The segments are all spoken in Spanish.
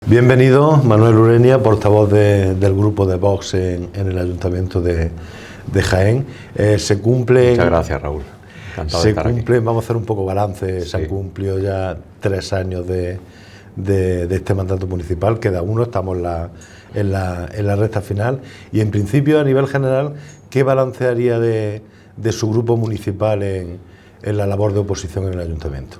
Bienvenido, Manuel Ureña, portavoz del grupo de Vox en el Ayuntamiento de Jaén. Se cumplen... Muchas gracias, Raúl. Encantado de estar aquí. Vamos a hacer un poco balance. Sí. Se han cumplido ya 3 años de este mandato municipal, queda uno, estamos en la recta final. Y en principio, a nivel general, ¿qué balance haría de su grupo municipal en la labor de oposición en el Ayuntamiento?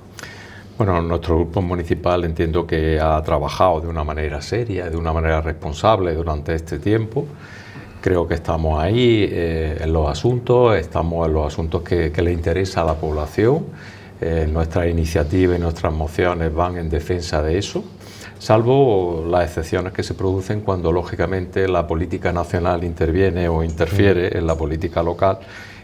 Bueno, nuestro grupo municipal entiendo que ha trabajado de una manera seria, de una manera responsable durante este tiempo. Creo que estamos ahí en los asuntos, que le interesa a la población. Nuestras iniciativas y nuestras mociones van en defensa de eso, salvo las excepciones que se producen cuando lógicamente la política nacional interviene o interfiere en la política local,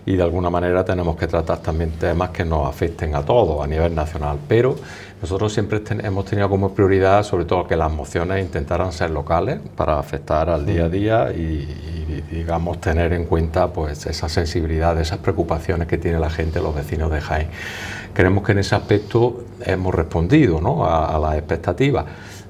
y de alguna manera tenemos que tratar también temas que nos afecten a todos a nivel nacional. Pero nosotros siempre hemos tenido como prioridad, sobre todo, que las mociones intentaran ser locales para afectar al día a día y digamos, tener en cuenta pues esa sensibilidad, esas preocupaciones que tiene la gente, los vecinos de Jaén. Creemos que en ese aspecto hemos respondido, ¿no?, a las expectativas.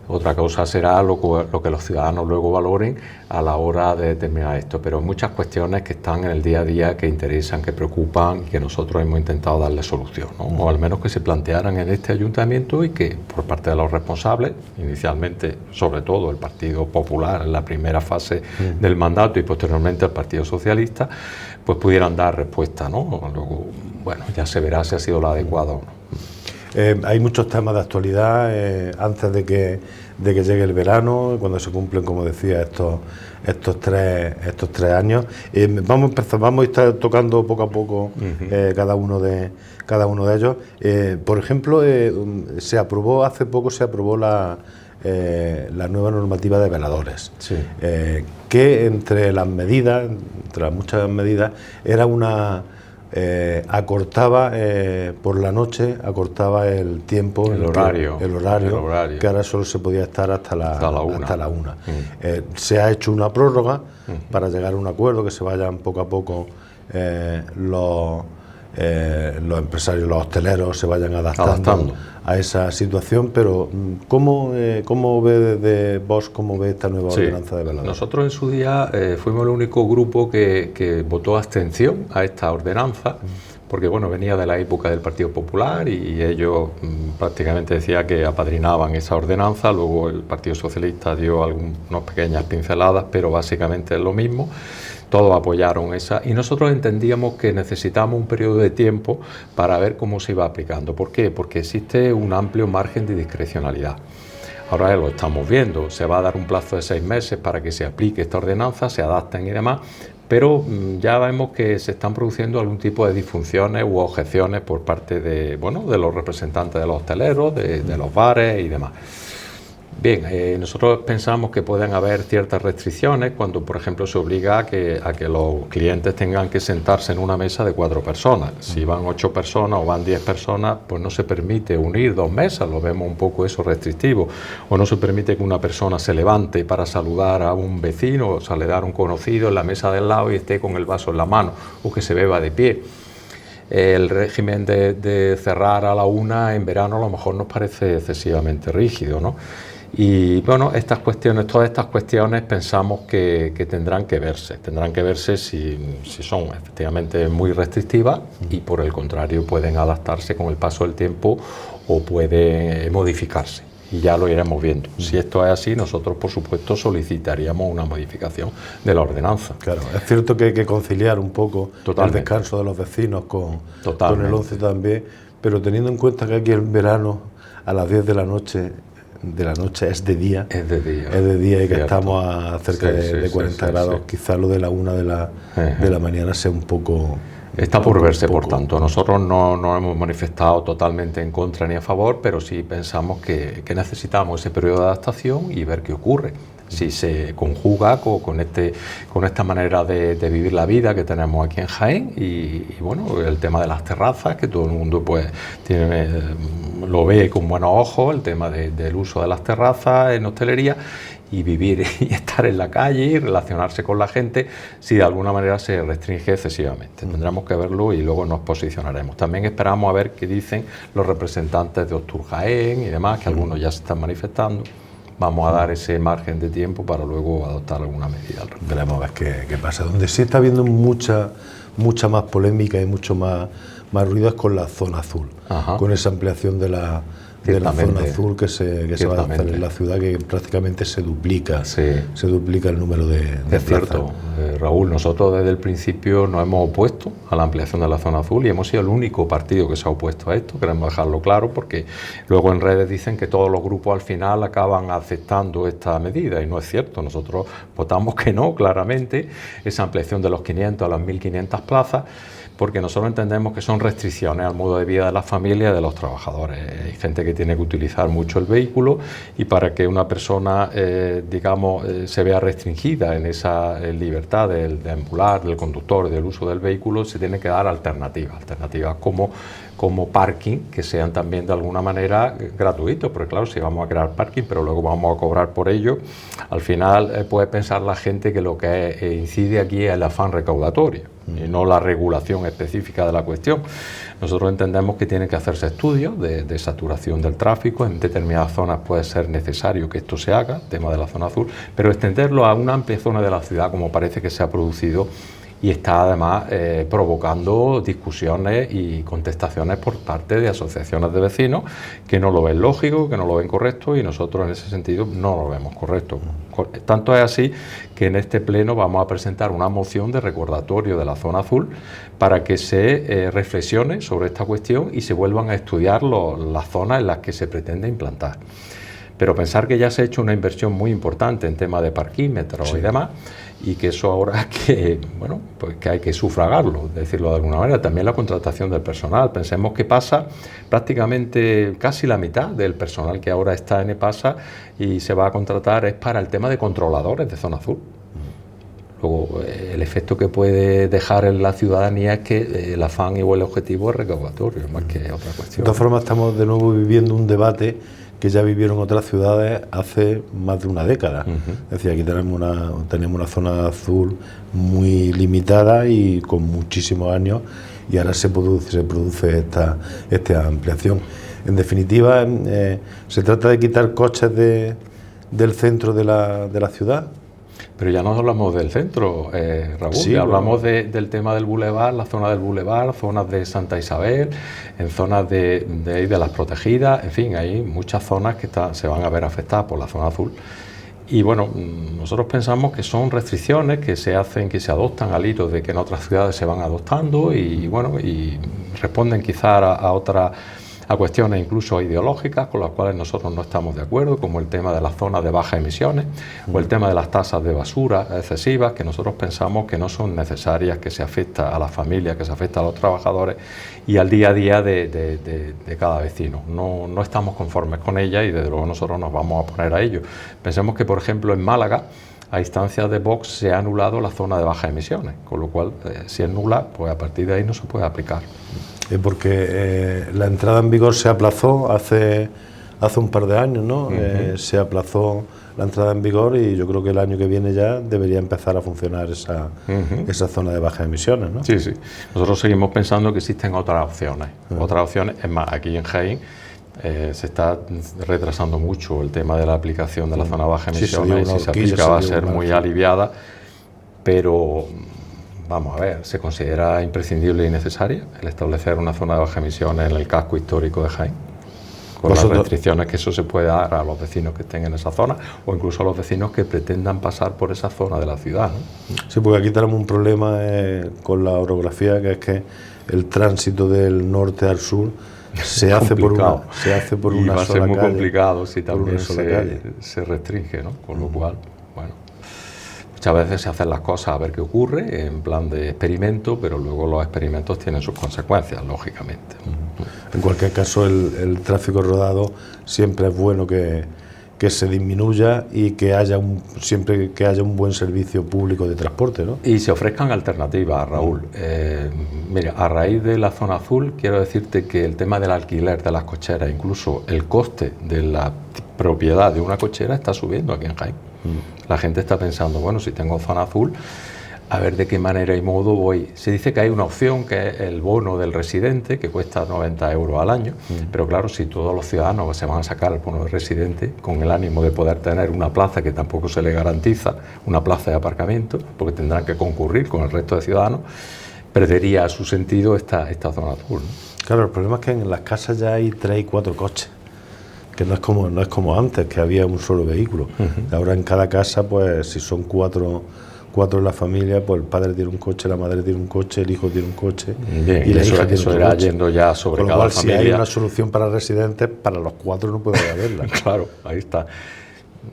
Otra cosa será lo que los ciudadanos luego valoren a la hora de determinar esto, pero muchas cuestiones que están en el día a día, que interesan, que preocupan y que nosotros hemos intentado darle solución, ¿no? O al menos que se plantearan en este ayuntamiento y que por parte de los responsables, inicialmente sobre todo el Partido Popular en la primera fase del mandato y posteriormente el Partido Socialista, pues pudieran dar respuesta, ¿no? Luego, bueno, ya se verá si ha sido lo adecuado o no. Hay muchos temas de actualidad antes de que llegue el verano, cuando se cumplen, como decía, estos tres años. Vamos a estar tocando poco a poco cada uno de ellos. Por ejemplo, hace poco se aprobó la nueva normativa de veladores, sí. Que entre las muchas medidas, era una... acortaba por la noche, acortaba el tiempo, el horario, que ahora solo se podía estar hasta la 1. Se ha hecho una prórroga para llegar a un acuerdo, que se vayan poco a poco los empresarios, los hosteleros se vayan adaptando a esa situación, pero ¿cómo ve desde vos, cómo ve esta nueva ordenanza de veladores? Nosotros en su día fuimos el único grupo que votó abstención a esta ordenanza, porque bueno, venía de la época del Partido Popular y ellos prácticamente decían que apadrinaban esa ordenanza. Luego el Partido Socialista dio algunas pequeñas pinceladas, pero básicamente es lo mismo. Todos apoyaron esa, y nosotros entendíamos que necesitábamos un periodo de tiempo para ver cómo se iba aplicando. ¿Por qué? Porque existe un amplio margen de discrecionalidad. Ahora ya lo estamos viendo, se va a dar un plazo de 6 meses para que se aplique esta ordenanza, se adapten y demás, pero ya vemos que se están produciendo algún tipo de disfunciones u objeciones por parte de los representantes de los hosteleros, de los bares y demás. Bien, nosotros pensamos que pueden haber ciertas restricciones cuando, por ejemplo, se obliga a que los clientes tengan que sentarse en una mesa de 4 personas. Si van 8 personas o van 10 personas, pues no se permite unir 2 mesas, lo vemos un poco eso restrictivo. O no se permite que una persona se levante para saludar a un vecino o saludar a un conocido en la mesa del lado y esté con el vaso en la mano, o que se beba de pie. El régimen de cerrar a la 1 en verano a lo mejor nos parece excesivamente rígido, ¿no? Y bueno, todas estas cuestiones pensamos que tendrán que verse si son efectivamente muy restrictivas y por el contrario pueden adaptarse con el paso del tiempo o pueden modificarse. Y ya lo iremos viendo. Si esto es así, nosotros por supuesto solicitaríamos una modificación de la ordenanza. Claro, es cierto que hay que conciliar un poco el descanso de los vecinos con el 11 también, pero teniendo en cuenta que aquí en verano a las 10 de la noche es de día. Es de día y que estamos a cerca de 40 grados. Quizá lo de la 1 de la mañana sea un poco... Está por verse, por tanto. Nosotros no hemos manifestado totalmente en contra ni a favor, pero sí pensamos que necesitamos ese periodo de adaptación y ver qué ocurre. Si se conjuga con esta manera de vivir la vida que tenemos aquí en Jaén y bueno, el tema de las terrazas, que todo el mundo pues lo ve con buenos ojos, el tema del uso de las terrazas en hostelería, y vivir y estar en la calle y relacionarse con la gente, si de alguna manera se restringe excesivamente. Tendremos que verlo y luego nos posicionaremos. También esperamos a ver qué dicen los representantes de Ostur Jaén y demás, que algunos ya se están manifestando, vamos a dar ese margen de tiempo para luego adoptar alguna medida. Veremos a ver qué pasa. Donde sí está habiendo mucha más polémica y mucho más ruido es con la zona azul, con esa ampliación de la zona azul que se va a hacer en la ciudad, que prácticamente se duplica el número de Es cierto, Raúl, nosotros desde el principio nos hemos opuesto a la ampliación de la zona azul y hemos sido el único partido que se ha opuesto a esto, queremos dejarlo claro, porque luego en redes dicen que todos los grupos al final acaban aceptando esta medida y no es cierto. Nosotros votamos que no, claramente, esa ampliación de los 500 a las 1.500 plazas, porque nosotros entendemos que son restricciones al modo de vida de las familias y de los trabajadores. Hay gente que tiene que utilizar mucho el vehículo y para que una persona, se vea restringida en esa libertad de ambular, del conductor, del uso del vehículo, se tiene que dar alternativas como parking, que sean también de alguna manera gratuitos, porque claro, si vamos a crear parking, pero luego vamos a cobrar por ello, al final puede pensar la gente que lo que incide aquí es el afán recaudatorio y no la regulación específica de la cuestión. Nosotros entendemos que tienen que hacerse estudios de saturación del tráfico, en determinadas zonas puede ser necesario que esto se haga, tema de la zona azul, pero extenderlo a una amplia zona de la ciudad, como parece que se ha producido, y está además provocando discusiones y contestaciones por parte de asociaciones de vecinos que no lo ven lógico, que no lo ven correcto, y nosotros en ese sentido no lo vemos correcto. Tanto es así que en este pleno vamos a presentar una moción de recordatorio de la zona azul para que se reflexione sobre esta cuestión y se vuelvan a estudiar las zonas en las que se pretende implantar. Pero pensar que ya se ha hecho una inversión muy importante en tema de parquímetros y demás, y que eso ahora que hay que sufragarlo, decirlo de alguna manera. También la contratación del personal. Pensemos que pasa prácticamente casi la mitad del personal que ahora está en EPASA y se va a contratar es para el tema de controladores de zona azul. Luego, el efecto que puede dejar en la ciudadanía es que el afán o el objetivo es recaudatorio, más que otra cuestión. De todas formas, estamos de nuevo viviendo un debate que ya vivieron otras ciudades hace más de una década. Es decir, aquí tenemos una zona azul muy limitada y con muchísimos años, y ahora se produce esta ampliación. En definitiva, se trata de quitar coches del centro de la ciudad. Pero ya no hablamos del centro, Raúl, sí, ya hablamos del tema del bulevar, la zona del bulevar, zonas de Santa Isabel, en zonas de las protegidas, en fin, hay muchas zonas que se van a ver afectadas por la zona azul. Y bueno, nosotros pensamos que son restricciones que se adoptan al hilo de que en otras ciudades se van adoptando y responden quizás a cuestiones incluso ideológicas con las cuales nosotros no estamos de acuerdo, como el tema de las zonas de bajas emisiones o el tema de las tasas de basura excesivas, que nosotros pensamos que no son necesarias, que se afecta a las familias, que se afecta a los trabajadores y al día a día de cada vecino. No estamos conformes con ellas y desde luego nosotros nos vamos a poner a ello. Pensemos que, por ejemplo, en Málaga, a instancias de Vox, se ha anulado la zona de bajas emisiones, con lo cual, si es nula, pues a partir de ahí no se puede aplicar. Porque la entrada en vigor se aplazó hace un par de años, ¿no? Se aplazó la entrada en vigor y yo creo que el año que viene ya debería empezar a funcionar esa zona de bajas emisiones, ¿no? Sí. Nosotros seguimos pensando que existen otras opciones. Es más, aquí en Jaén se está retrasando mucho el tema de la aplicación de la zona de bajas emisiones, y si se aplica va a ser muy aliviada, pero vamos a ver, ¿se considera imprescindible y necesaria el establecer una zona de bajas emisiones en el casco histórico de Jaén? Con las restricciones que eso se puede dar a los vecinos que estén en esa zona o incluso a los vecinos que pretendan pasar por esa zona de la ciudad, ¿no? Sí, porque aquí tenemos un problema con la orografía, que es que el tránsito del norte al sur se hace por una sola calle. Y va a ser muy complicado si también se restringe, ¿no? Con lo cual, bueno, muchas veces se hacen las cosas a ver qué ocurre en plan de experimento, pero luego los experimentos tienen sus consecuencias, lógicamente. En cualquier caso, el tráfico rodado siempre es bueno que se disminuya y que haya siempre que haya un buen servicio público de transporte, ¿no? Y se ofrezcan alternativas, Raúl. Mira, a raíz de la zona azul, quiero decirte que el tema del alquiler de las cocheras, incluso el coste de la propiedad de una cochera está subiendo aquí en Jaén. La gente está pensando, bueno, si tengo zona azul, a ver de qué manera y modo voy. Se dice que hay una opción que es el bono del residente, que cuesta 90 euros al año, pero claro, si todos los ciudadanos se van a sacar el bono de residente con el ánimo de poder tener una plaza que tampoco se les garantiza, una plaza de aparcamiento, porque tendrán que concurrir con el resto de ciudadanos, perdería su sentido esta zona azul, ¿no? Claro, el problema es que en las casas ya hay 3 y 4 coches, que no es como antes, que había un solo vehículo. Ahora en cada casa, pues si son cuatro en la familia, pues el padre tiene un coche, la madre tiene un coche, el hijo tiene un coche. Bien, y la hija tiene eso otro era coche. yendo ya sobre Con lo cada cual, familia. si hay una solución para residentes, para los 4 no puede haberla. Claro, ahí está.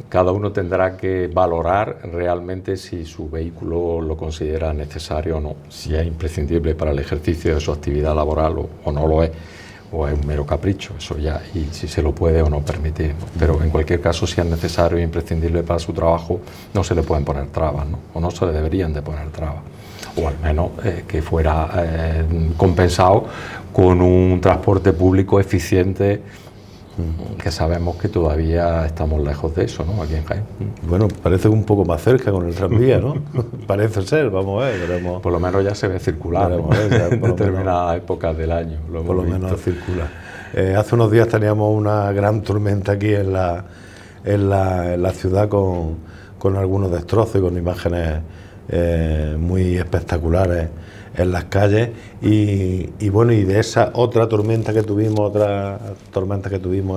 Cada uno tendrá que valorar realmente si su vehículo lo considera necesario o no, si es imprescindible para el ejercicio de su actividad laboral o no lo es, o es un mero capricho, eso ya, y si se lo puede o no permitir, ¿no? Pero en cualquier caso, si es necesario e imprescindible para su trabajo, no se le pueden poner trabas, ¿no? O no se le deberían de poner trabas, o al menos que fuera compensado con un transporte público eficiente, que sabemos que todavía estamos lejos de eso, ¿no? Aquí en Jaén. Bueno, parece un poco más cerca con el tranvía, ¿no? Parece ser, vamos a ver, veremos. Por lo menos ya se ve circular, ¿no? En determinadas épocas del año. Por lo menos circula. Hace unos días teníamos una gran tormenta aquí en la ciudad con algunos destrozos y con imágenes muy espectaculares en las calles y bueno, y de esa otra tormenta que tuvimos,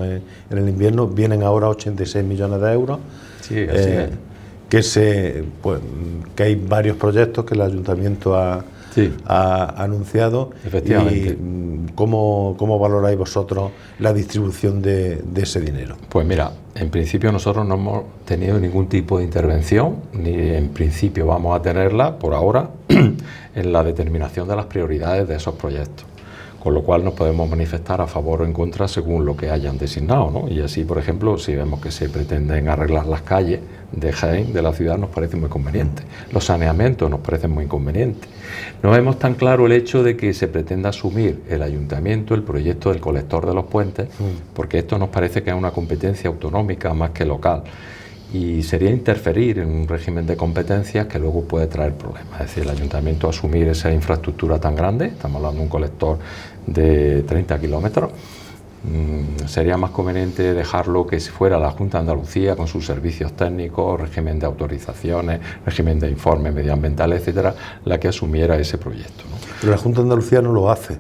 en el invierno, vienen ahora 86 millones de euros. Sí, así es. Que hay varios proyectos que el ayuntamiento ha anunciado. Efectivamente. Y ¿cómo valoráis vosotros la distribución de ese dinero? Pues mira, en principio nosotros no hemos tenido ningún tipo de intervención, ni en principio vamos a tenerla por ahora en la determinación de las prioridades de esos proyectos, con lo cual nos podemos manifestar a favor o en contra según lo que hayan designado, ¿no? Y así, por ejemplo, si vemos que se pretenden arreglar las calles de Jaén, de la ciudad, nos parece muy conveniente. Los saneamientos nos parecen muy convenientes. No vemos tan claro el hecho de que se pretenda asumir el ayuntamiento el proyecto del colector de los puentes, porque esto nos parece que es una competencia autonómica más que local. Y sería interferir en un régimen de competencias que luego puede traer problemas. Es decir, el ayuntamiento asumir esa infraestructura tan grande, estamos hablando de un colector de 30 kilómetros, sería más conveniente dejarlo que fuera la Junta de Andalucía con sus servicios técnicos, régimen de autorizaciones, régimen de informes medioambientales, etcétera, la que asumiera ese proyecto, ¿no? Pero la Junta de Andalucía no lo hace.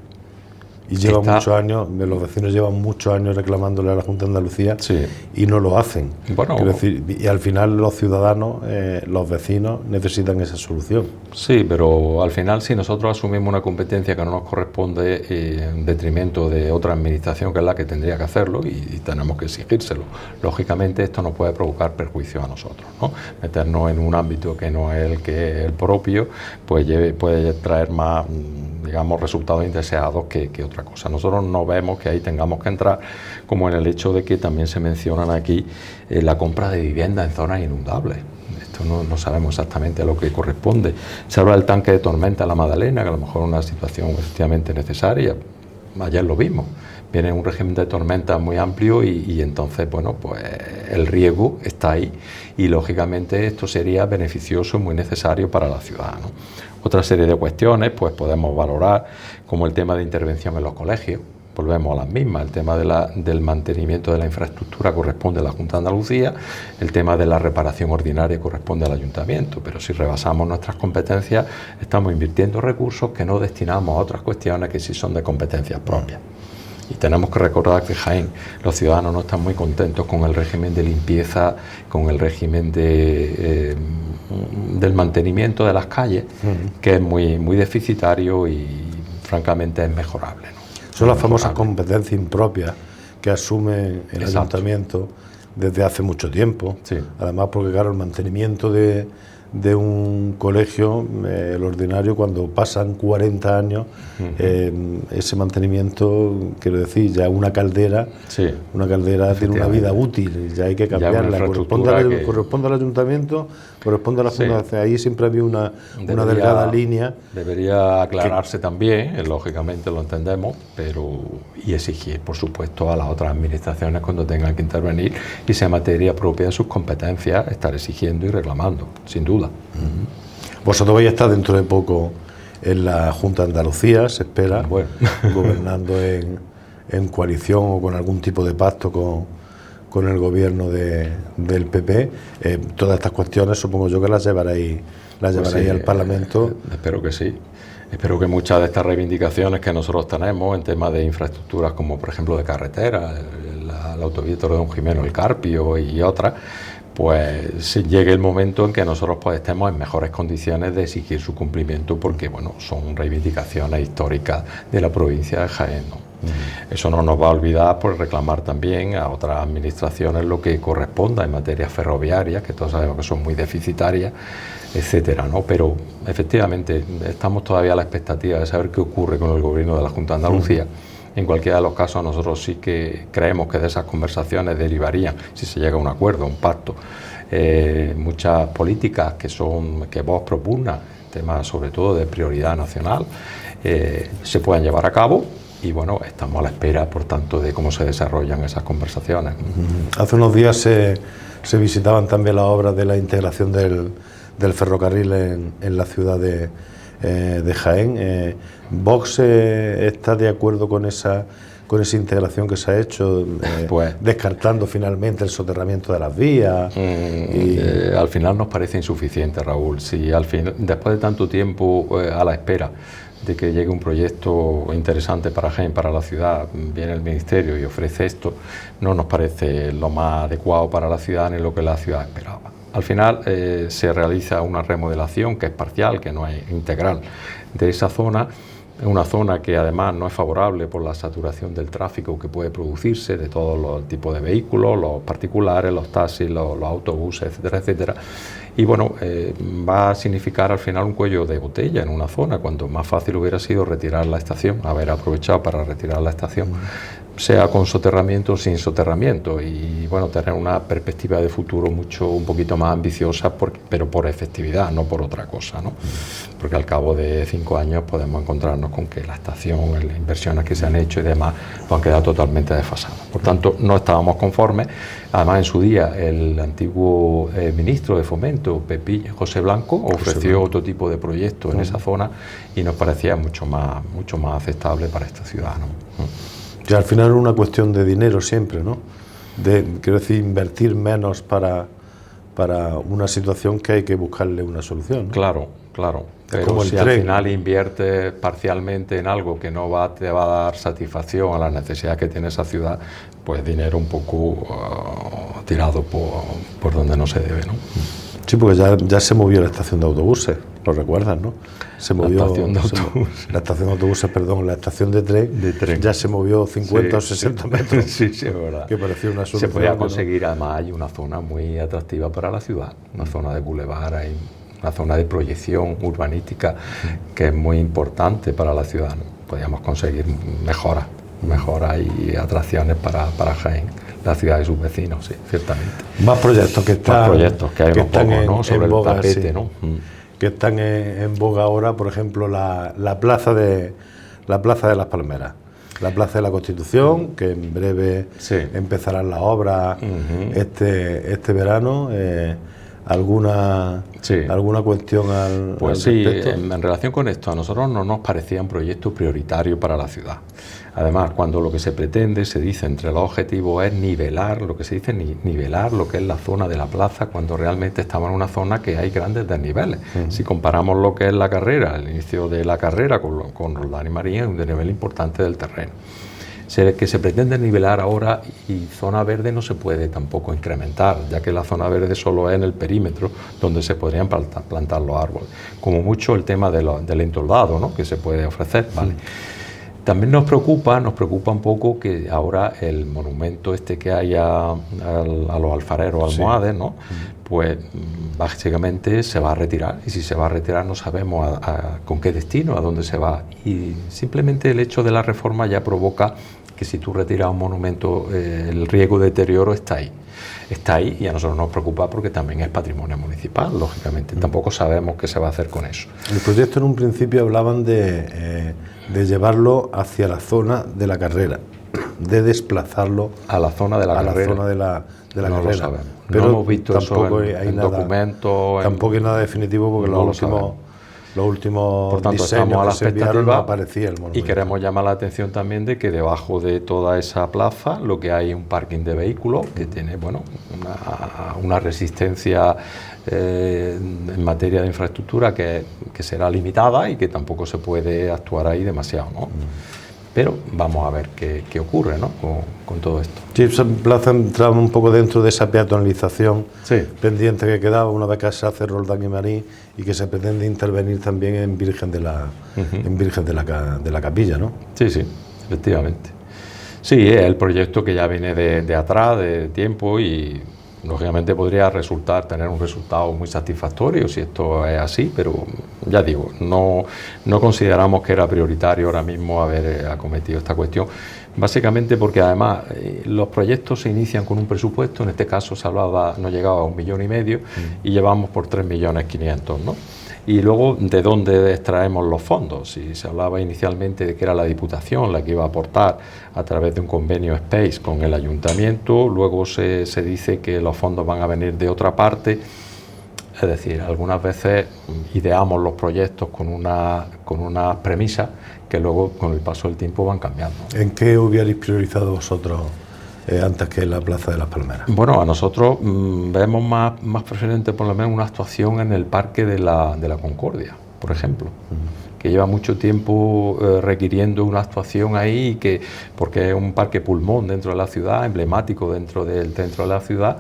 Y lleva muchos años, los vecinos llevan muchos años reclamándole a la Junta de Andalucía y no lo hacen. Bueno, quiero decir, y al final los ciudadanos, los vecinos, necesitan esa solución. Sí, pero al final si nosotros asumimos una competencia que no nos corresponde en detrimento de otra administración que es la que tendría que hacerlo y tenemos que exigírselo. Lógicamente esto nos puede provocar perjuicio a nosotros, ¿no? Meternos en un ámbito que no es el propio, pues puede traer más, digamos, resultados indeseados que otra cosa. Nosotros no vemos que ahí tengamos que entrar, como en el hecho de que también se mencionan aquí la compra de vivienda en zonas inundables. Esto no sabemos exactamente a lo que corresponde. Se habla del tanque de tormenta en la Magdalena, que a lo mejor es una situación efectivamente necesaria. Ayer lo vimos. Viene un régimen de tormenta muy amplio y entonces, bueno, pues el riesgo está ahí y lógicamente esto sería beneficioso y muy necesario para la ciudad, ¿no? Otra serie de cuestiones, pues podemos valorar como el tema de intervención en los colegios. Volvemos a las mismas, el tema del mantenimiento de la infraestructura corresponde a la Junta de Andalucía, el tema de la reparación ordinaria corresponde al Ayuntamiento, pero si rebasamos nuestras competencias estamos invirtiendo recursos que no destinamos a otras cuestiones que sí son de competencias propias. Y tenemos que recordar que Jaén, los ciudadanos no están muy contentos con el régimen de limpieza, con el régimen del mantenimiento de las calles, que es muy deficitario y francamente es mejorable, ¿no? Son las famosas competencias impropias que asume el Ayuntamiento desde hace mucho tiempo. Sí. Además, porque claro, el mantenimiento de un colegio, el ordinario, cuando pasan 40 años, ese mantenimiento, quiero decir, ya una caldera tiene una vida útil, ya hay que cambiarla. Corresponde al Ayuntamiento, corresponde a la Fundación. Ahí siempre había una delgada línea. Debería aclararse también, lógicamente lo entendemos, y exigir, por supuesto, a las otras administraciones cuando tengan que intervenir y sea materia propia de sus competencias, estar exigiendo y reclamando, sin duda. Vosotros vais a estar dentro de poco en la Junta de Andalucía, se espera, bueno, gobernando en coalición o con algún tipo de pacto con el gobierno del PP. Todas estas cuestiones supongo yo que las llevaréis pues sí, al Parlamento. Espero que sí. Espero que muchas de estas reivindicaciones que nosotros tenemos en temas de infraestructuras, como por ejemplo de carretera, la autovía Torredón Jimeno, el Carpio y otras, pues llegue el momento en que nosotros pues estemos en mejores condiciones de exigir su cumplimiento, porque bueno, son reivindicaciones históricas de la provincia de Jaén, ¿no? Eso no nos va a olvidar por reclamar también a otras administraciones lo que corresponda en materia ferroviaria, que todos sabemos que son muy deficitarias, etcétera, ¿no? Pero efectivamente estamos todavía a la expectativa de saber qué ocurre con el gobierno de la Junta de Andalucía. En cualquiera de los casos nosotros sí que creemos que de esas conversaciones derivarían, si se llega a un acuerdo, un pacto, muchas políticas que vos propugna, temas sobre todo de prioridad nacional, se puedan llevar a cabo. Y bueno, estamos a la espera, por tanto, de cómo se desarrollan esas conversaciones. Hace unos días se visitaban también las obras de la integración del ferrocarril en la ciudad de Jaén. ¿Vox está de acuerdo con esa integración que se ha hecho, pues, descartando finalmente el soterramiento de las vías? Al final nos parece insuficiente, Raúl. Si al final, después de tanto tiempo a la espera de que llegue un proyecto interesante para Jaén, para la ciudad, viene el Ministerio y ofrece esto, no nos parece lo más adecuado para la ciudad ni lo que la ciudad esperaba. Al final se realiza una remodelación que es parcial, que no es integral, de esa zona, una zona que además no es favorable por la saturación del tráfico que puede producirse de todos los tipos de vehículos, los particulares, los taxis, los autobuses, etcétera, etcétera. Y bueno, va a significar al final un cuello de botella en una zona, cuando más fácil hubiera sido retirar la estación, haber aprovechado para retirar la estación, sea con soterramiento o sin soterramiento, y bueno, tener una perspectiva de futuro un poquito más ambiciosa, pero por efectividad, no por otra cosa, ¿no? Porque al cabo de 5 años podemos encontrarnos con que la estación, las inversiones que se han hecho y demás, han quedado totalmente desfasadas. Por tanto, no estábamos conformes. Además, en su día, el antiguo ministro de Fomento, José Blanco, ofreció otro tipo de proyectos en esa zona y nos parecía mucho más aceptable para esta ciudad, ¿no? Y al final es una cuestión de dinero siempre, ¿no? Quiero decir, invertir menos para una situación que hay que buscarle una solución, ¿no? Claro. Pero si al final inviertes parcialmente en algo que no te va a dar satisfacción a las necesidades que tiene esa ciudad, pues dinero un poco tirado por donde no se debe, ¿no? Sí, porque ya se movió la estación de autobuses, lo recuerdas, ¿no? Se movió la estación de tren ya se movió 50 o 60 metros. Sí, es verdad. Que parecía una solución. Se podía conseguir, además hay una zona muy atractiva para la ciudad, una zona de bulevar, hay una zona de proyección urbanística que es muy importante para la ciudad, ¿no? Podíamos conseguir mejoras y atracciones para Jaén, la ciudad de sus vecinos, sí, ciertamente. Más proyectos que hay unos pocos, ¿no? Sobre boga, el tapete, sí, ¿no? Que están en boga ahora, por ejemplo, la plaza de las Palmeras, la Plaza de la Constitución, que en breve empezarán las obras este verano. ¿Alguna cuestión Pues sí, en relación con esto, a nosotros no nos parecía un proyecto prioritario para la ciudad. Además, cuando lo que se pretende, se dice entre los objetivos, es nivelar lo que es la zona de la plaza, cuando realmente estamos en una zona que hay grandes desniveles. Si comparamos lo que es la carrera, el inicio de la carrera con Roldán y Marín, es un desnivel importante del terreno. Que se pretende nivelar ahora, y zona verde no se puede tampoco incrementar, ya que la zona verde solo es en el perímetro donde se podrían plantar los árboles. Como mucho el tema del entoldado, ¿no?, que se puede ofrecer, ¿vale? También nos preocupa un poco que ahora el monumento que hay a los alfareros almohades, ¿no?, pues básicamente se va a retirar, y si se va a retirar no sabemos con qué destino, a dónde se va, y simplemente el hecho de la reforma ya provoca que si tú retiras un monumento, el riesgo de deterioro está ahí, y a nosotros nos preocupa porque también es patrimonio municipal, lógicamente. Tampoco sabemos qué se va a hacer con eso. El proyecto en un principio hablaban de llevarlo hacia la zona de la carrera, de desplazarlo a la zona de la carrera. La zona de la no carrera. Lo sabemos. Pero no hemos visto tampoco eso hay en nada, documentos. Tampoco hay nada definitivo porque no los últimos Por tanto, diseños estamos a la que se enviaron no expectativa aparecía el monumento. Y queremos llamar la atención también de que debajo de toda esa plaza lo que hay es un parking de vehículos que tiene una resistencia en materia de infraestructura que será limitada y que tampoco se puede actuar ahí demasiado, ¿no? Pero vamos a ver qué ocurre, ¿no? con todo esto. Sí, esa plaza entraba un poco dentro de esa peatonalización pendiente que quedaba una vez que se hace Roldán y Marín y que se pretende intervenir también en Virgen de la Capilla, ¿no? Sí, efectivamente. Sí, es el proyecto que ya viene de atrás, de tiempo, y lógicamente podría tener un resultado muy satisfactorio si esto es así, pero ya digo, no consideramos que era prioritario ahora mismo haber acometido esta cuestión, básicamente porque además los proyectos se inician con un presupuesto, en este caso se hablaba, no llegaba a 1,5 millones y llevamos por 3.500.000, ¿no? Y luego, ¿de dónde extraemos los fondos? Si se hablaba inicialmente de que era la Diputación la que iba a aportar a través de un convenio SPACE con el Ayuntamiento, luego se dice que los fondos van a venir de otra parte. Es decir, algunas veces ideamos los proyectos con una premisa que luego, con el paso del tiempo, van cambiando. ¿En qué hubierais priorizado vosotros antes que la Plaza de las Palmeras? Bueno, a nosotros vemos más preferente por lo menos una actuación en el Parque de la Concordia, por ejemplo, que lleva mucho tiempo requiriendo una actuación ahí, porque es un parque pulmón dentro de la ciudad, emblemático dentro del centro de la ciudad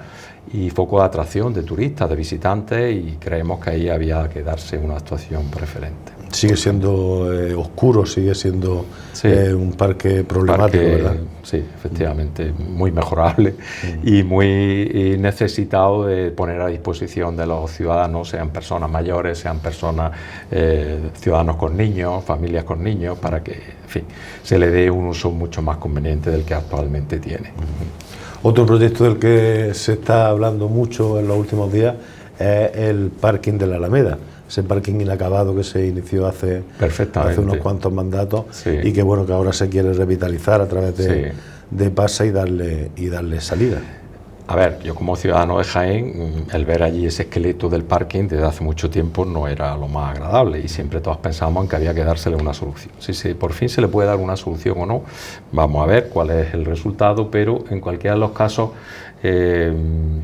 y foco de atracción de turistas, de visitantes, y creemos que ahí había que darse una actuación preferente. Sigue siendo oscuro, sigue siendo un parque problemático, ¿verdad? Sí, efectivamente, muy mejorable y muy necesitado de poner a disposición de los ciudadanos, sean personas mayores, sean personas, ciudadanos con niños, familias con niños, para que, en fin, se le dé un uso mucho más conveniente del que actualmente tiene. Otro proyecto del que se está hablando mucho en los últimos días es el parking de la Alameda. Ese parking inacabado que se inició hace unos cuantos mandatos y que bueno, que ahora se quiere revitalizar a través de PASA y darle salida. A ver, yo como ciudadano de Jaén, el ver allí ese esqueleto del parking desde hace mucho tiempo no era lo más agradable y siempre todos pensábamos en que había que dársele una solución. Si por fin se le puede dar una solución o no, vamos a ver cuál es el resultado, pero en cualquiera de los casos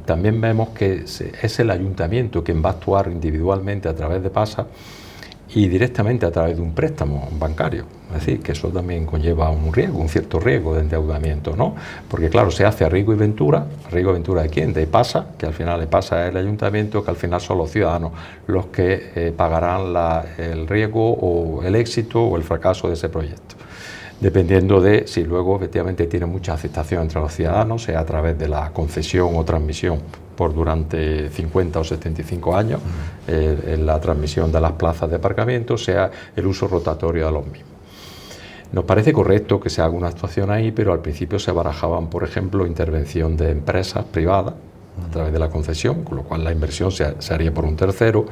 también vemos que es el ayuntamiento quien va a actuar individualmente a través de PASA y directamente a través de un préstamo bancario. Es decir, que eso también conlleva un riesgo, un cierto riesgo de endeudamiento, ¿no? Porque claro, se hace a riesgo y ventura. ¿A riesgo y ventura de quién? De PASA, que al final de PASA es el ayuntamiento, que al final son los ciudadanos los que pagarán el riesgo o el éxito o el fracaso de ese proyecto, dependiendo de si luego efectivamente tiene mucha aceptación entre los ciudadanos, sea a través de la concesión o transmisión por durante 50 o 75 años, en la transmisión de las plazas de aparcamiento, sea el uso rotatorio de los mismos. Nos parece correcto que se haga una actuación ahí, pero al principio se barajaban, por ejemplo, intervención de empresas privadas a través de la concesión, con lo cual la inversión se haría por un tercero,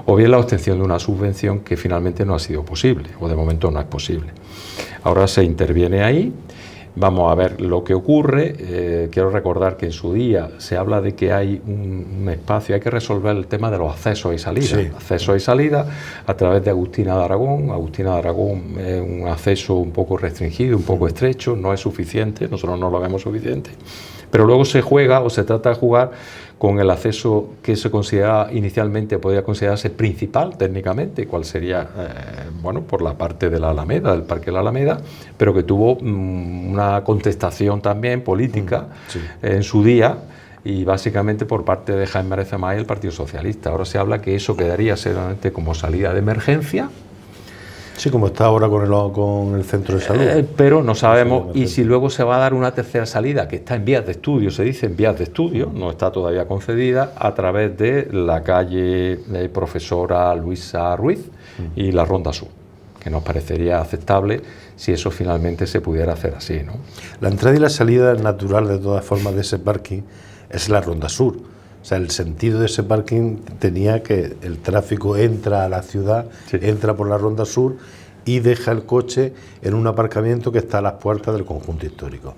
o bien la obtención de una subvención que finalmente no ha sido posible, o de momento no es posible. Ahora se interviene ahí, vamos a ver lo que ocurre. Quiero recordar que en su día se habla de que hay un espacio, hay que resolver el tema de los accesos y salidas. Sí. Accesos y salidas a través de Agustina de Aragón. Agustina de Aragón es un acceso un poco restringido, un poco estrecho, no es suficiente, nosotros no lo vemos suficiente. Pero luego se juega o se trata de jugar con el acceso que se considera inicialmente, podría considerarse principal técnicamente, cuál sería, bueno, por la parte de la Alameda, del Parque de la Alameda, pero que tuvo una contestación también política en su día, y básicamente por parte de Jaime Maresma y el Partido Socialista. Ahora se habla que eso quedaría solamente como salida de emergencia. Sí, como está ahora con el centro de salud. Pero no sabemos, y si luego se va a dar una tercera salida, que está en vías de estudio, se dice en vías de estudio, no está todavía concedida, a través de la calle Profesora Luisa Ruiz y la Ronda Sur, que nos parecería aceptable si eso finalmente se pudiera hacer así, ¿no? La entrada y la salida natural, de todas formas, de ese parking es la Ronda Sur. O sea, el sentido de ese parking tenía que el tráfico entra a la ciudad, entra por la Ronda Sur y deja el coche en un aparcamiento que está a las puertas del conjunto histórico.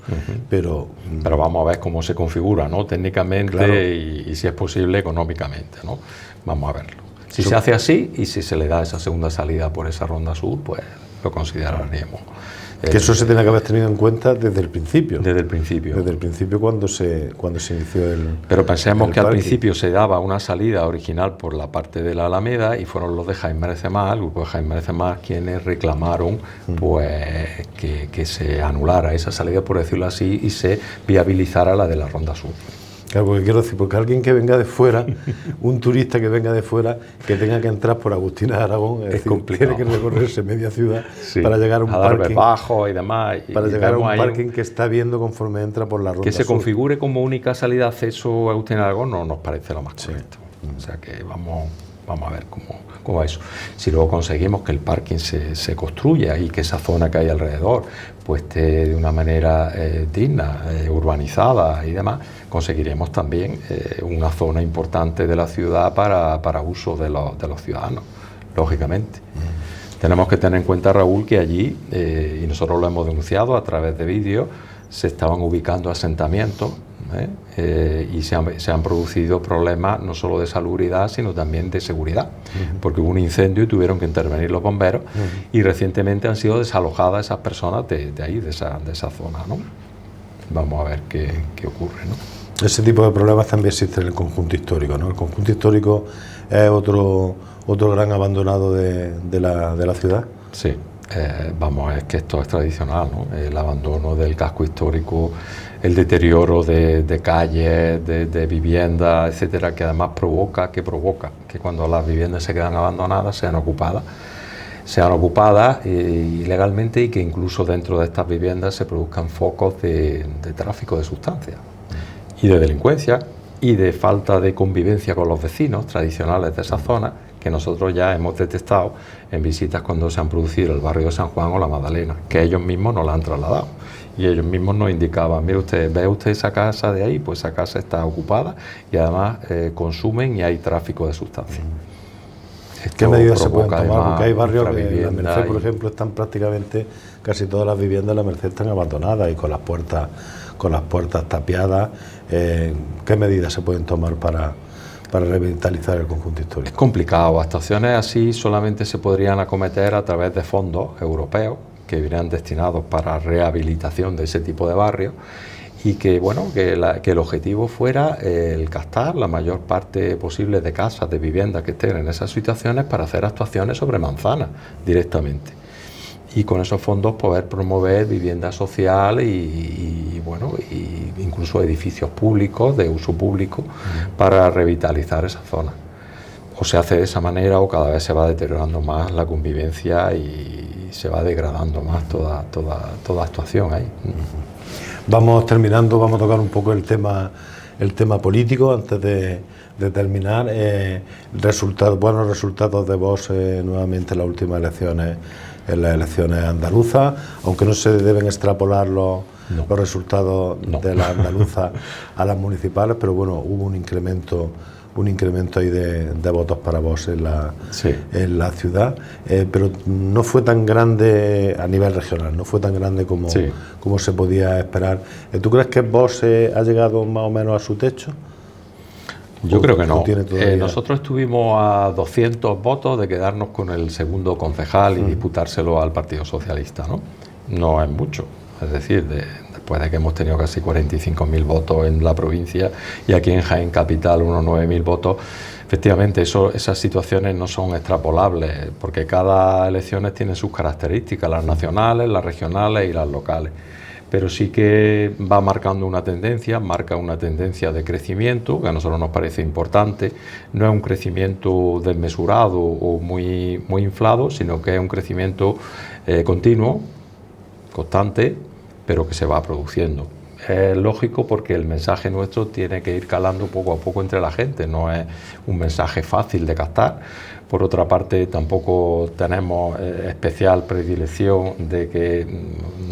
Pero vamos a ver cómo se configura, ¿no? Técnicamente, claro, y si es posible económicamente, ¿no? Vamos a verlo. Si se hace así y si se le da esa segunda salida por esa ronda sur, pues lo consideraríamos. Que eso se tiene que haber tenido en cuenta desde el principio. Desde el principio. Desde el principio cuando se inició el... Pero pensemos que al principio se daba una salida original por la parte de la Alameda y fueron los de Jaime Merecez Mas, el grupo de Jaime Merecez Mas, quienes reclamaron pues que se anulara esa salida, por decirlo así, y se viabilizara la de la ronda sur. Claro, porque quiero decir, porque alguien que venga de fuera, un turista que venga de fuera, que tenga que entrar por Agustina de Aragón, es decir, complicado. Tiene que recorrerse media ciudad para llegar a un parking bajo y demás. Para llegar a un parking que está viendo conforme entra por la ronda que se sur. configure como única salida de acceso a Agustina de Aragón no nos parece lo más correcto. O sea que vamos a ver cómo va eso. Si luego conseguimos que el parking se construya y que esa zona que hay alrededor pues esté de una manera digna, urbanizada y demás, conseguiremos también una zona importante de la ciudad para uso de los ciudadanos, lógicamente. Tenemos que tener en cuenta, Raúl, que allí, y nosotros lo hemos denunciado a través de vídeos, se estaban ubicando asentamientos y se han producido problemas no solo de salubridad, sino también de seguridad, porque hubo un incendio y tuvieron que intervenir los bomberos y recientemente han sido desalojadas esas personas de ahí, de esa zona, ¿no? Vamos a ver qué ocurre, ¿no? Ese tipo de problemas también existen en el conjunto histórico, ¿no? El conjunto histórico es otro gran abandonado de la ciudad. Sí. Es que esto es tradicional, ¿no? El abandono del casco histórico, el deterioro de calles, de viviendas, etcétera, que además provoca que cuando las viviendas se quedan abandonadas sean ocupadas ilegalmente y que incluso dentro de estas viviendas se produzcan focos de tráfico de sustancias y de delincuencia y de falta de convivencia con los vecinos tradicionales de esa zona, que nosotros ya hemos detectado en visitas cuando se han producido el barrio de San Juan o la Magdalena, que ellos mismos nos la han trasladado y ellos mismos nos indicaban: mire usted, ¿ve usted esa casa de ahí? Pues esa casa está ocupada y además consumen y hay tráfico de sustancias. ¿Qué medidas se pueden tomar? Porque hay barrios que en la Merced, por ejemplo, están prácticamente casi todas las viviendas de la Merced están abandonadas y con las puertas tapiadas. ¿Qué medidas se pueden tomar para revitalizar el conjunto histórico? Es complicado. Actuaciones así solamente se podrían acometer a través de fondos europeos que vienen destinados para rehabilitación de ese tipo de barrios y que el objetivo fuera el captar la mayor parte posible de casas, de viviendas que estén en esas situaciones para hacer actuaciones sobre manzanas directamente. Y con esos fondos poder promover vivienda social y incluso edificios públicos de uso público para revitalizar esa zona. O se hace de esa manera o cada vez se va deteriorando más la convivencia y se va degradando más toda actuación ahí. Vamos terminando, vamos a tocar un poco el tema político antes de terminar. Buenos resultados de Vox nuevamente en las últimas elecciones, en las elecciones andaluzas, aunque no se deben extrapolar los resultados de las andaluzas a las municipales, pero bueno, hubo un incremento ahí de votos para Vox en la ciudad, pero no fue tan grande a nivel regional, no fue tan grande como se podía esperar. ¿Tú crees que Vox ha llegado más o menos a su techo? Yo creo que no. Nosotros estuvimos a 200 votos de quedarnos con el segundo concejal y disputárselo al Partido Socialista, ¿no? No es mucho, es decir, después de que hemos tenido casi 45.000 votos en la provincia y aquí en Jaén Capital unos 9.000 votos, efectivamente esas situaciones no son extrapolables porque cada elección tiene sus características, las nacionales, las regionales y las locales. Pero sí que va marcando una tendencia, marca una tendencia de crecimiento, que a nosotros nos parece importante. No es un crecimiento desmesurado o muy inflado, sino que es un crecimiento continuo, constante, pero que se va produciendo. Es lógico porque el mensaje nuestro tiene que ir calando poco a poco entre la gente, no es un mensaje fácil de captar. Por otra parte, tampoco tenemos especial predilección de que,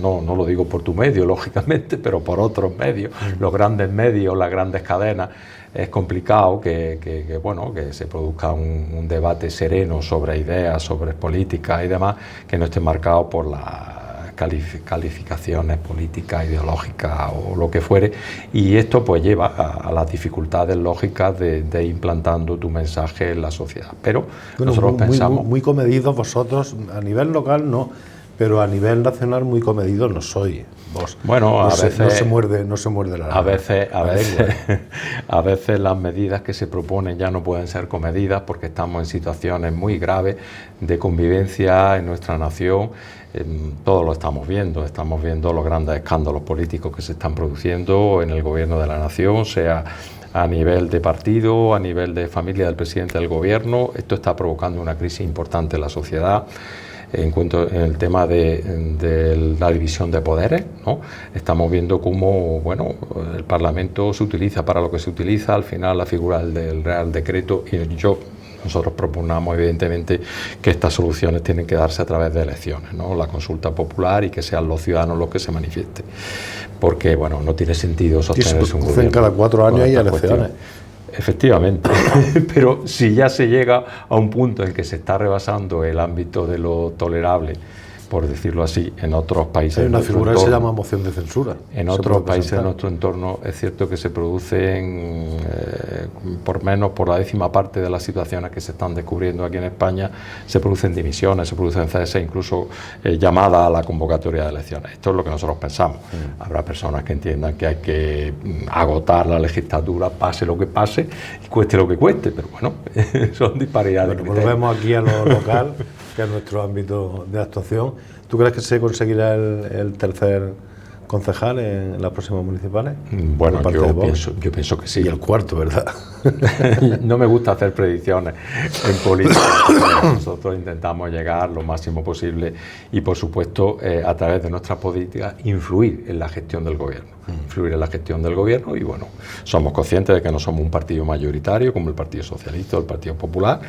no lo digo por tu medio, lógicamente, pero por otros medios, los grandes medios, las grandes cadenas, es complicado bueno, que se produzca un debate sereno sobre ideas, sobre política y demás, que no esté marcado por las calificaciones políticas, ideológicas o lo que fuere, y esto pues lleva a las dificultades lógicas de ir implantando tu mensaje en la sociedad. Pero bueno, nosotros pensamos... Muy comedidos vosotros, a nivel local no, pero a nivel nacional muy comedidos no sois. Vos. Bueno, no se muerde la a veces las medidas que se proponen ya no pueden ser comedidas porque estamos en situaciones muy graves de convivencia en nuestra nación. Todo lo estamos viendo los grandes escándalos políticos que se están produciendo en el gobierno de la nación, sea a nivel de partido, a nivel de familia del presidente del gobierno. Esto está provocando una crisis importante en la sociedad. En el tema de la división de poderes, ¿no? Estamos viendo cómo, bueno, el Parlamento se utiliza para lo que se utiliza, al final la figura del Real Decreto, y nosotros proponemos evidentemente que estas soluciones tienen que darse a través de elecciones, ¿no? La consulta popular, y que sean los ciudadanos los que se manifiesten, porque bueno, no tiene sentido sostenerse un gobierno cada 4 años hay elecciones. Efectivamente, pero si ya se llega a un punto en que se está rebasando el ámbito de lo tolerable, por decirlo así, en otros países... Hay una figura que se llama moción de censura. En otros países de nuestro entorno es cierto que se producen, por menos por la 10ª parte de las situaciones que se están descubriendo aquí en España, se producen dimisiones, se producen ceses, incluso llamadas a la convocatoria de elecciones. Esto es lo que nosotros pensamos. Habrá personas que entiendan que hay que agotar la legislatura, pase lo que pase, y cueste lo que cueste, pero bueno, son disparidades. Bueno, volvemos aquí a lo local, que es nuestro ámbito de actuación. ¿Tú crees que se conseguirá el tercer concejal en las próximas municipales? Bueno, yo pienso que sí. Y el cuarto, ¿verdad? No me gusta hacer predicciones en política. Nosotros intentamos llegar lo máximo posible y, por supuesto, a través de nuestras políticas, influir en la gestión del gobierno. Y bueno, somos conscientes de que no somos un partido mayoritario como el Partido Socialista o el Partido Popular,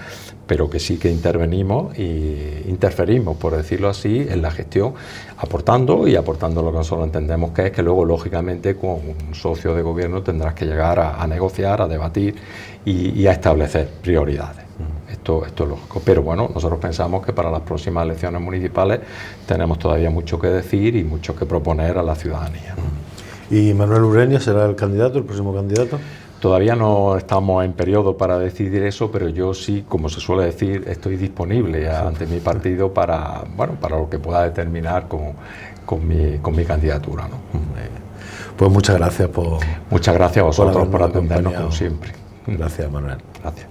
pero que sí que intervenimos e interferimos, por decirlo así, en la gestión, aportando lo que nosotros entendemos que es que luego, lógicamente, con un socio de gobierno tendrás que llegar a negociar, a debatir y a establecer prioridades. Esto es lógico, pero bueno, nosotros pensamos que para las próximas elecciones municipales tenemos todavía mucho que decir y mucho que proponer a la ciudadanía. ¿Y Manuel Ureña será el próximo candidato? Todavía no estamos en periodo para decidir eso, pero yo sí, como se suele decir, estoy disponible ante mi partido para lo que pueda determinar con mi candidatura, ¿no? Pues muchas gracias Muchas gracias a vosotros por atendernos como siempre. Gracias, Manuel. Gracias.